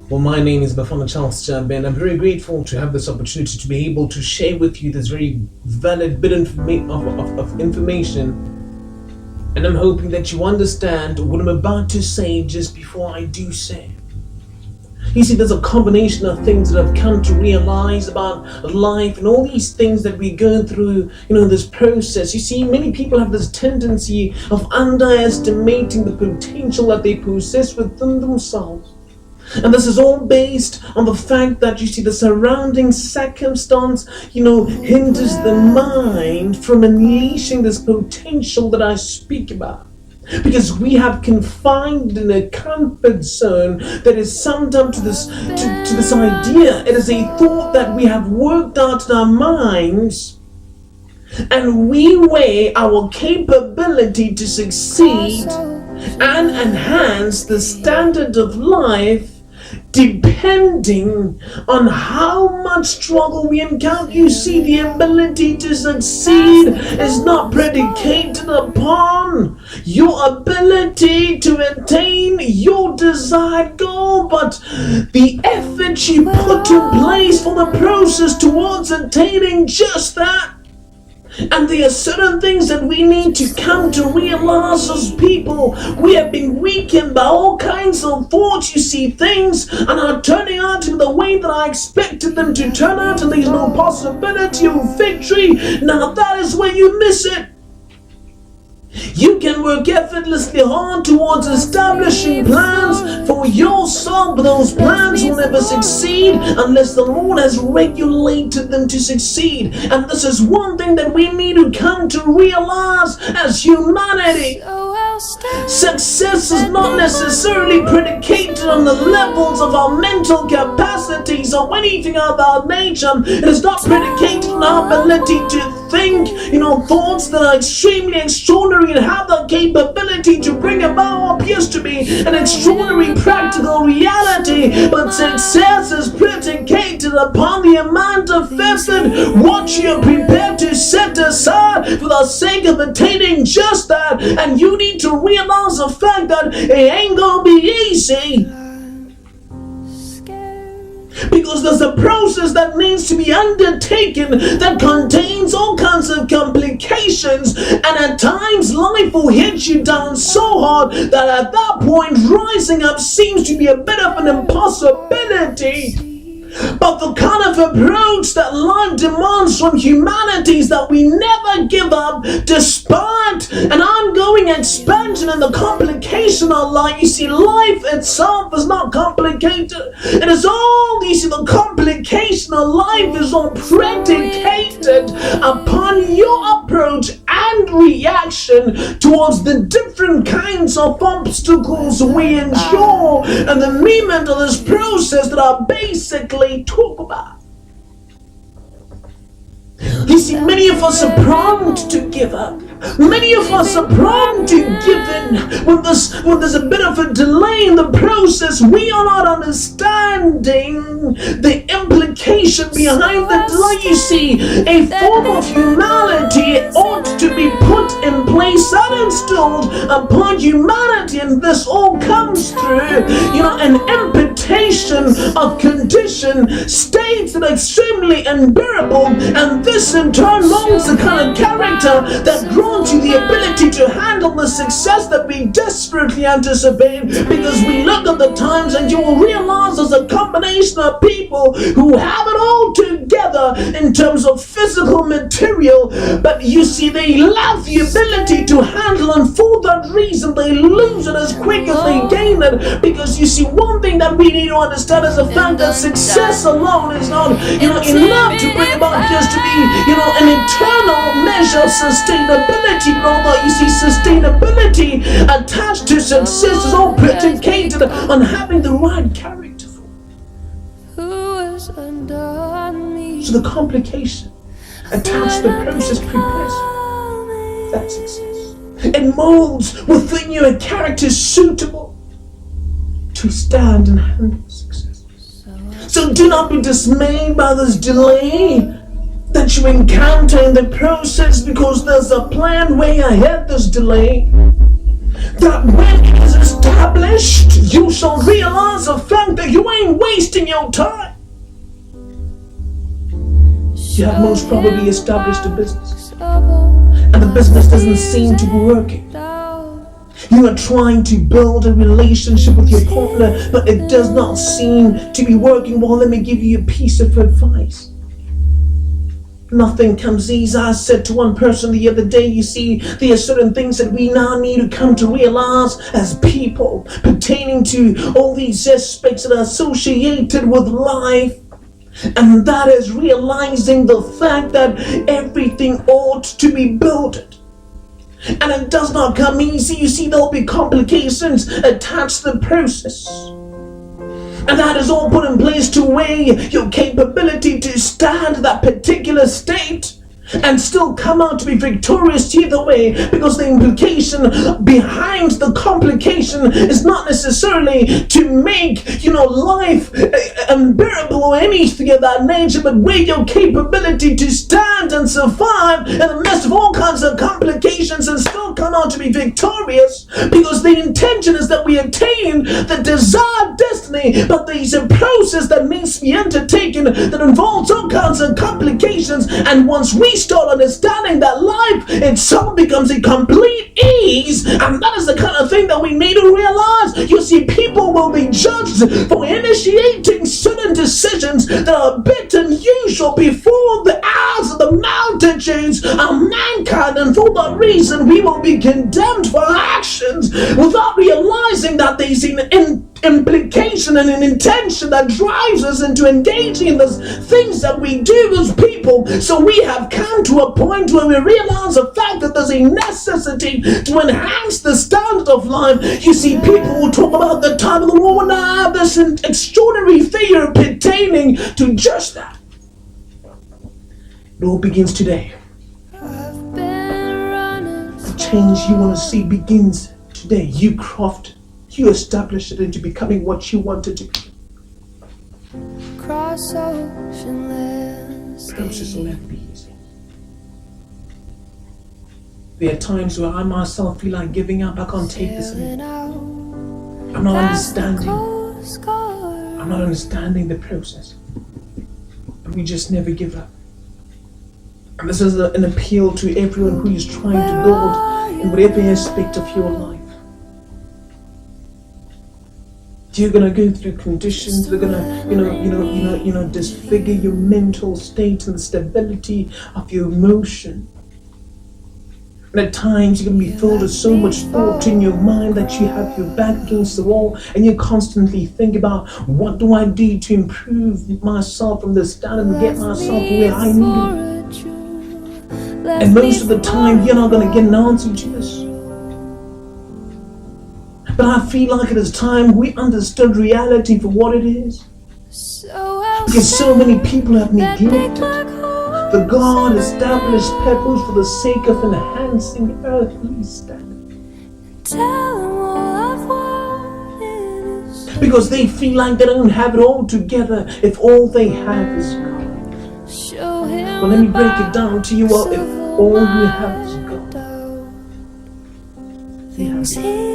Well, my name is Bafana Tshabe, and I'm very grateful to have this opportunity to be able to share with you this very valid bit of information. And I'm hoping that you understand what I'm about to say just before I do say. You see, there's a combination of things that I've come to realize about life and all these things that we go through, this process. You see, many people have this tendency of underestimating the potential that they possess within themselves. And this is all based on the fact that you see the surrounding circumstance, hinders the mind from unleashing this potential that I speak about. Because we have confined in a comfort zone that is summed up to this idea. It is a thought that we have worked out in our minds, and we weigh our capability to succeed and enhance the standard of life depending on how much struggle we encounter. You see, the ability to succeed is not predicated upon your ability to attain your desired goal, but the effort you put in place for the process towards attaining just that. And there are certain things that we need to come to realize as people. We have been weakened by all kinds of thoughts. You see, things are not turning out in the way that I expected them to turn out, and there's no possibility of victory. Now that is where you miss it. You can work effortlessly hard towards establishing plans for yourself, but those plans will never succeed unless the Lord has regulated them to succeed. And this is one thing that we need to come to realize as humanity. Success is not necessarily predicated on the levels of our mental capacities or anything of that nature. It is not predicated on our ability to think, thoughts that are extremely extraordinary and have the capability to bring about what appears to be an extraordinary practical reality. But success is predicated upon the amount of effort what you're prepared to set aside for the sake of attaining just that. And you need to realize the fact that it ain't gonna be easy, because there's a process that needs to be undertaken that contains all kinds of complications, and at times life will hit you down so hard that at that point rising up seems to be a bit of an impossibility. But the kind of approach that life demands from humanity is that we never give up despite an ongoing expansion and the complication of life. You see, life itself is not complicated. It is all, the complication of life is all predicated upon your approach and reaction towards the different kinds of obstacles we endure and the movement of this process that I basically talk about. You see, many of us are prone to give up. Many of us are prone to give in. When there's a bit of a delay in the process, we are not understanding the implication behind the delay. You see, a form of humanity ought to be put in place and installed upon humanity, and this all comes through, an imputation of condition, states that are extremely unbearable, and this in turn molds the kind of character that grants you the ability to handle the success that we desperately anticipate. Because we look at the times and you will realize there's a combination of people who have it all together in terms of physical material, but you see, they lack the ability to handle, and for that reason they lose it as quick as they gain it. Because you see, one thing that we need to understand is the fact that success alone is not enough to bring about just to be an eternal measure of sustainability, brother. You see, sustainability attached to success is all predicated on having the right character for it. So the complication attached to the process prepares that success. It molds within you a character suitable to stand and handle success. So do not be dismayed by this delay that you encounter in the process, because there's a plan way ahead this delay. that when it is established, you shall realize the fact that you ain't wasting your time. You have most probably established a business, and the business doesn't seem to be working. You are trying to build a relationship with your partner, but it does not seem to be working. Well, let me give you a piece of advice. Nothing comes easy. I said to one person the other day, you see, there are certain things that we now need to come to realize as people pertaining to all these aspects that are associated with life. And that is realizing the fact that everything ought to be built. And it does not come easy. You see, there'll be complications attached to the process. And that is all put in place to weigh your capability to stand that particular state and still come out to be victorious either way, because the implication behind the complication is not necessarily to make life unbearable or anything of that nature, but weigh your capability to stand and survive in the midst of all kinds of complications and still come out to be victorious, because the intention is that we attain the desired destiny, but there's a process that needs to be undertaken that involves all kinds of complications. And once we start understanding that life itself becomes a complete ease, and that is the kind of thing that we need to realize. You see, people will be judged for initiating certain decisions that are a bit unusual before the eyes of the multitudes of mankind, and for that reason we will be condemned for actions without realizing that there's an implication and an intention that drives us into engaging in the things that we do as people. So we have come to a point where we realize the fact that there's a necessity to enhance the standard of life. You see, people will talk about the time of the war, and I have this extraordinary fear pertaining to just that. It all begins today. The change you want to see begins today. You craft it. You establish it into becoming what you want it to be. Perhaps this will never be easy. There are times where I myself feel like giving up. I can't take this anymore. I'm not understanding the process. And we just never give up. And this is an appeal to everyone who is trying to build in whatever aspect of your life. You're gonna go through conditions that are gonna, disfigure your mental state and the stability of your emotion. And at times you're gonna be filled with so much thought in your mind that you have your back against the wall, and you constantly think about, what do I do to improve myself from this standard and get myself to where I need to be? And most of the time you're not gonna get an answer to this. But I feel like it is time we understood reality for what it is. Because so many people have neglected the God-established purpose for the sake of enhancing earthly standard. Because they feel like they don't have it all together if all they have is God. Well, let me break it down to you all. If all you have is God, you have it.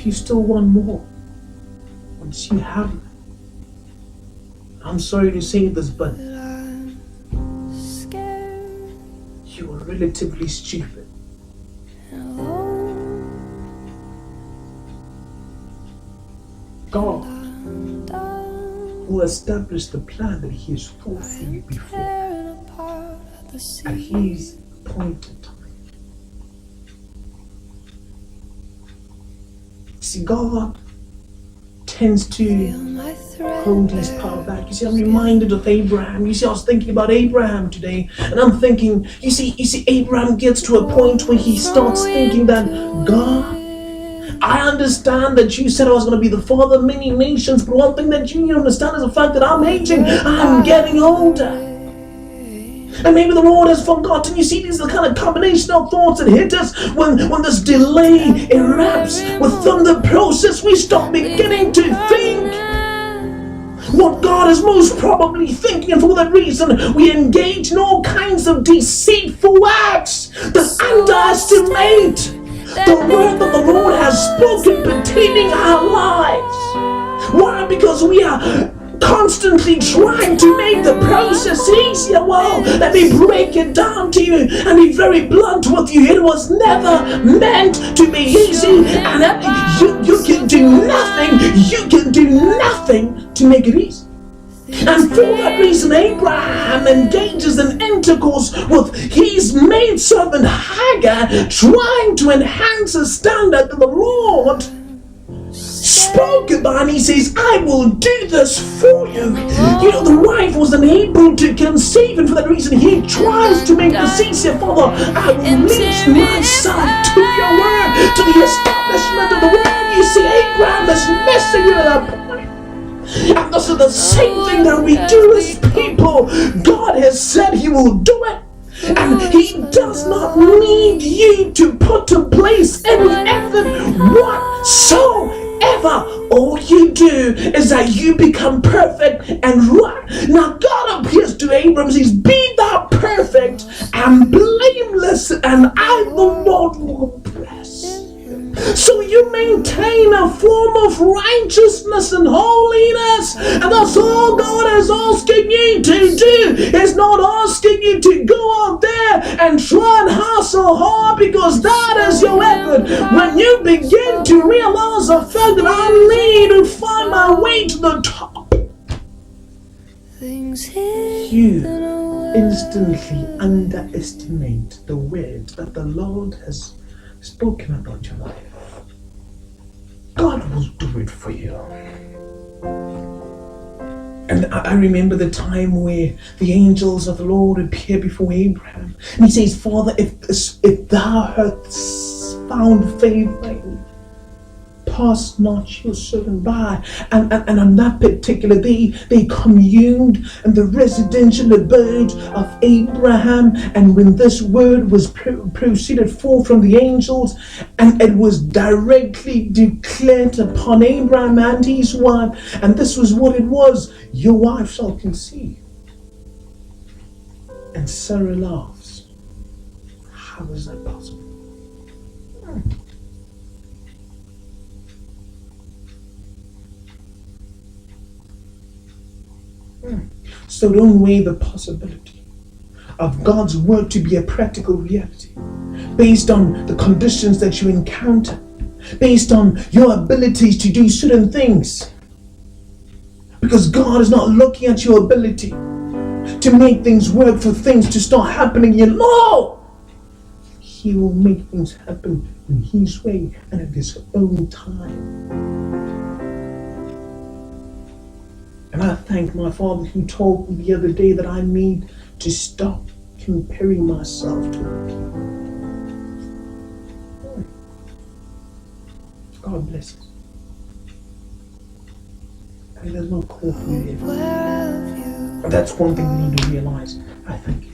You still want more. Once you have it, I'm sorry to say this, but you are relatively stupid. God will establish the plan that He has thought for you before at His appointed time. See, God tends to hold His power back. You see, I'm reminded of Abraham. You see, I was thinking about Abraham today, and I'm thinking, you see, Abraham gets to a point where he starts thinking that, God, I understand that you said I was going to be the father of many nations, but one thing that you need to understand is the fact that I'm aging, I'm getting older. And maybe the Lord has forgotten. You see, these are the kind of combination of thoughts that hit us when this delay erupts within the process. We start beginning to think what God is most probably thinking, and for that reason we engage in all kinds of deceitful acts that underestimate the word that the Lord has spoken pertaining our lives. Why? Because we are constantly trying to make the process easier. Well, let me break it down to you and be very blunt with you. It was never meant to be easy, and you can do nothing. You can do nothing to make it easy. And for that reason, Abraham engages in intercourse with his maidservant Hagar, trying to enhance the standard that the Lord spoke about, and he says, I will do this for you. You know, the wife was unable to conceive, and for that reason he tries to make this easier. Father, I will lead my son to your word, to the establishment of the word. You see, Abraham is missing you at that point. And this is the same thing that we do as people. God has said he will do it, and he does not need you to put in place any effort whatsoever. All you do is that you become perfect and right. Now God appears to Abraham and says, be thou perfect and blameless, and I the Lord will bless you. So you maintain a form of righteousness and holiness, and that's all God is asking you to do. It's not asking you to go out there and try and hustle hard, because that is your effort. When you begin to realize the fact that I need to find my way to the top, you instantly underestimate the word that the Lord has spoken about your life. God will do it for you. And I remember the time where the angels of the Lord appear before Abraham, and he says, Father, if thou hast found favor in me, pass not your servant by. And on that particular day, they communed in the residential abode of Abraham. And when this word was proceeded forth from the angels, and it was directly declared upon Abraham and his wife, and this was what it was: your wife shall conceive. And Sarah laughs. How is that possible? So don't weigh the possibility of God's word to be a practical reality based on the conditions that you encounter, based on your abilities to do certain things. Because God is not looking at your ability to make things work, for things to start happening. No! He will make things happen in his way and at his own time. And I thank my Father who told me the other day that I need to stop comparing myself to people. God bless us. And there's no call for you. And that's one thing we need to realize. I thank you.